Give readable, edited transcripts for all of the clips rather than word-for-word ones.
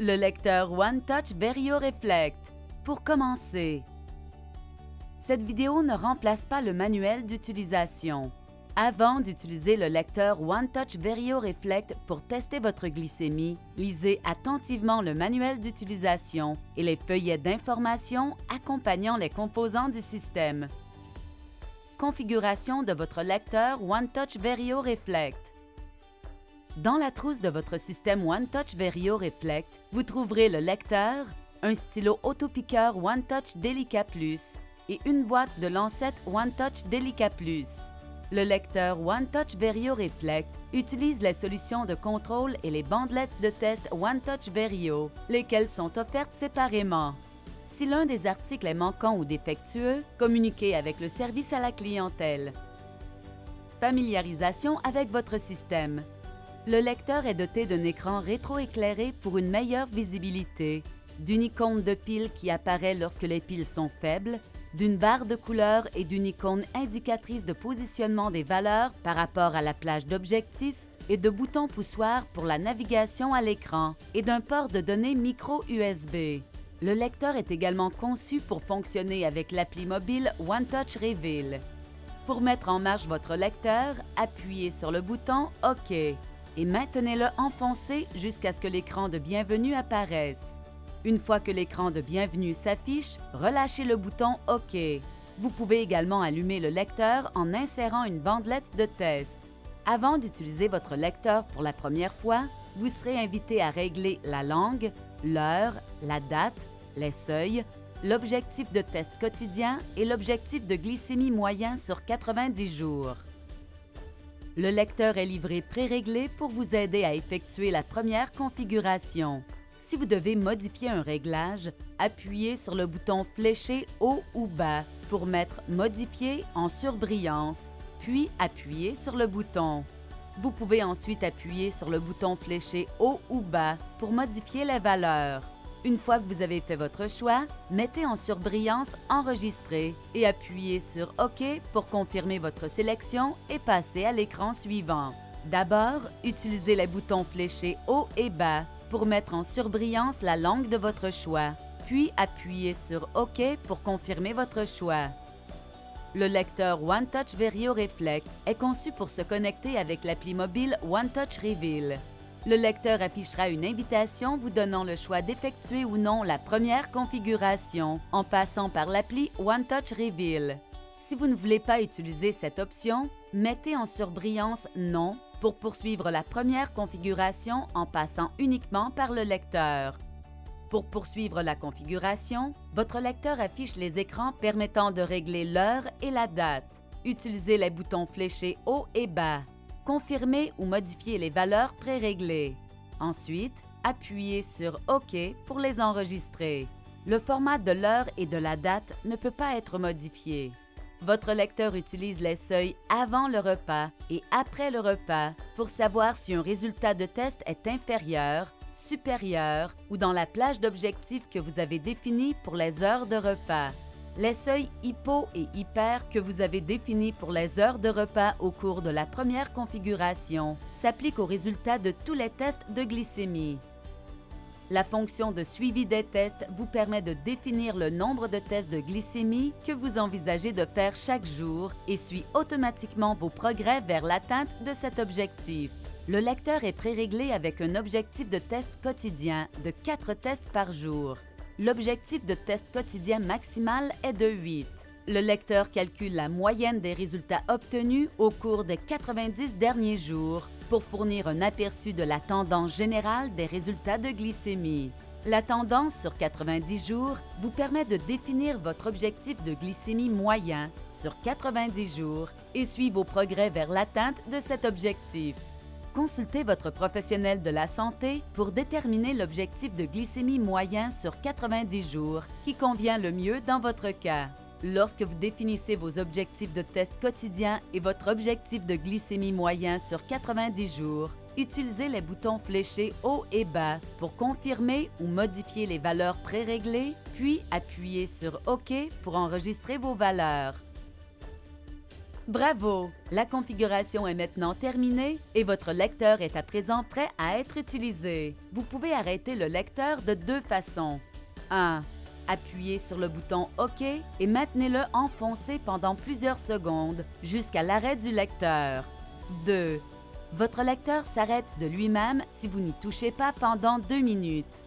Le lecteur OneTouch Verio Reflect. Pour commencer, cette vidéo ne remplace pas le manuel d'utilisation. Avant d'utiliser le lecteur OneTouch Verio Reflect pour tester votre glycémie, lisez attentivement le manuel d'utilisation et les feuillets d'informations accompagnant les composants du système. Configuration de votre lecteur OneTouch Verio Reflect. Dans la trousse de votre système OneTouch Verio Reflect, vous trouverez le lecteur, un stylo autopiqueur OneTouch Delica Plus et une boîte de lancettes OneTouch Delica Plus. Le lecteur OneTouch Verio Reflect utilise les solutions de contrôle et les bandelettes de test OneTouch Verio, lesquelles sont offertes séparément. Si l'un des articles est manquant ou défectueux, communiquez avec le service à la clientèle. Familiarisation avec votre système. Le lecteur est doté d'un écran rétroéclairé pour une meilleure visibilité, d'une icône de pile qui apparaît lorsque les piles sont faibles, d'une barre de couleurs et d'une icône indicatrice de positionnement des valeurs par rapport à la plage d'objectifs et de boutons poussoirs pour la navigation à l'écran et d'un port de données micro USB. Le lecteur est également conçu pour fonctionner avec l'appli mobile OneTouch Reveal. Pour mettre en marche votre lecteur, appuyez sur le bouton OK et maintenez-le enfoncé jusqu'à ce que l'écran de bienvenue apparaisse. Une fois que l'écran de bienvenue s'affiche, relâchez le bouton OK. Vous pouvez également allumer le lecteur en insérant une bandelette de test. Avant d'utiliser votre lecteur pour la première fois, vous serez invité à régler la langue, l'heure, la date, les seuils, l'objectif de test quotidien et l'objectif de glycémie moyen sur 90 jours. Le lecteur est livré pré-réglé pour vous aider à effectuer la première configuration. Si vous devez modifier un réglage, appuyez sur le bouton fléché haut ou bas pour mettre « Modifier en surbrillance », puis appuyez sur le bouton. Vous pouvez ensuite appuyer sur le bouton fléché haut ou bas pour modifier les valeurs. Une fois que vous avez fait votre choix, mettez en surbrillance « Enregistrer » et appuyez sur « OK » pour confirmer votre sélection et passer à l'écran suivant. D'abord, utilisez les boutons fléchés haut et bas pour mettre en surbrillance la langue de votre choix, puis appuyez sur « OK » pour confirmer votre choix. Le lecteur OneTouch Verio Reflect est conçu pour se connecter avec l'appli mobile OneTouch Reveal. Le lecteur affichera une invitation vous donnant le choix d'effectuer ou non la première configuration en passant par l'appli OneTouch Reveal. Si vous ne voulez pas utiliser cette option, mettez en surbrillance « Non » pour poursuivre la première configuration en passant uniquement par le lecteur. Pour poursuivre la configuration, votre lecteur affiche les écrans permettant de régler l'heure et la date. Utilisez les boutons fléchés haut et bas. Confirmez ou modifiez les valeurs pré-réglées. Ensuite, appuyez sur OK pour les enregistrer. Le format de l'heure et de la date ne peut pas être modifié. Votre lecteur utilise les seuils avant le repas et après le repas pour savoir si un résultat de test est inférieur, supérieur ou dans la plage d'objectifs que vous avez définie pour les heures de repas. Les seuils hypo et hyper que vous avez définis pour les heures de repas au cours de la première configuration s'appliquent aux résultats de tous les tests de glycémie. La fonction de suivi des tests vous permet de définir le nombre de tests de glycémie que vous envisagez de faire chaque jour et suit automatiquement vos progrès vers l'atteinte de cet objectif. Le lecteur est pré-réglé avec un objectif de test quotidien de 4 tests par jour. L'objectif de test quotidien maximal est de 8. Le lecteur calcule la moyenne des résultats obtenus au cours des 90 derniers jours pour fournir un aperçu de la tendance générale des résultats de glycémie. La tendance sur 90 jours vous permet de définir votre objectif de glycémie moyen sur 90 jours et suit vos progrès vers l'atteinte de cet objectif. Consultez votre professionnel de la santé pour déterminer l'objectif de glycémie moyen sur 90 jours qui convient le mieux dans votre cas. Lorsque vous définissez vos objectifs de test quotidien et votre objectif de glycémie moyen sur 90 jours, utilisez les boutons fléchés haut et bas pour confirmer ou modifier les valeurs pré-réglées, puis appuyez sur OK pour enregistrer vos valeurs. Bravo! La configuration est maintenant terminée et votre lecteur est à présent prêt à être utilisé. Vous pouvez arrêter le lecteur de deux façons. 1. Appuyez sur le bouton OK et maintenez-le enfoncé pendant plusieurs secondes jusqu'à l'arrêt du lecteur. 2. Votre lecteur s'arrête de lui-même si vous n'y touchez pas pendant 2 minutes.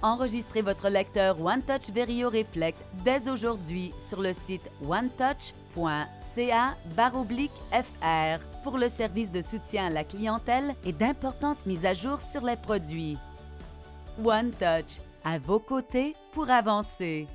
Enregistrez votre lecteur OneTouch Verio Reflect dès aujourd'hui sur le site onetouch.ca/fr pour le service de soutien à la clientèle et d'importantes mises à jour sur les produits. OneTouch, à vos côtés pour avancer.